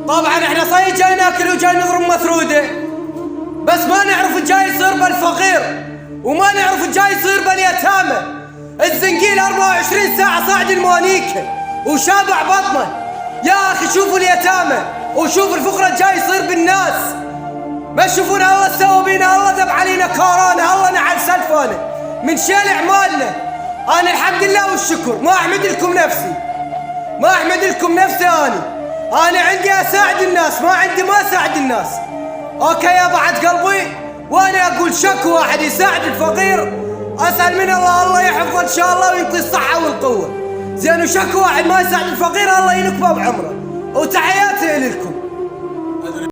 طبعا احنا صحيح جاي ناكل وجاي نضرب مثروده، بس ما نعرف الجاي يصير بالفقير وما نعرف الجاي يصير باليتامى. الزنقيل 24 ساعة صاعد الموانيكة وشابع بطنه. يا اخي شوفوا اليتامى وشوفوا الفقراء الجاي يصير بالناس. ما تشوفون الله سوى بينا، الله ذب علينا كورونا، الله نعل سلفانا من شيل اعمالنا. انا الحمد لله والشكر، ما احمد لكم نفسي، ما احمد لكم نفسي. انا عندي اساعد الناس، ما عندي ما اساعد الناس. اوكي يا بعد قلبي، وانا اقول شكو واحد يساعد الفقير اسال من الله يحفظه ان شاء الله ويعطيه الصحه والقوه. زين وشكو واحد ما يساعد الفقير الله ينكبه بعمره. وتحياتي لكم.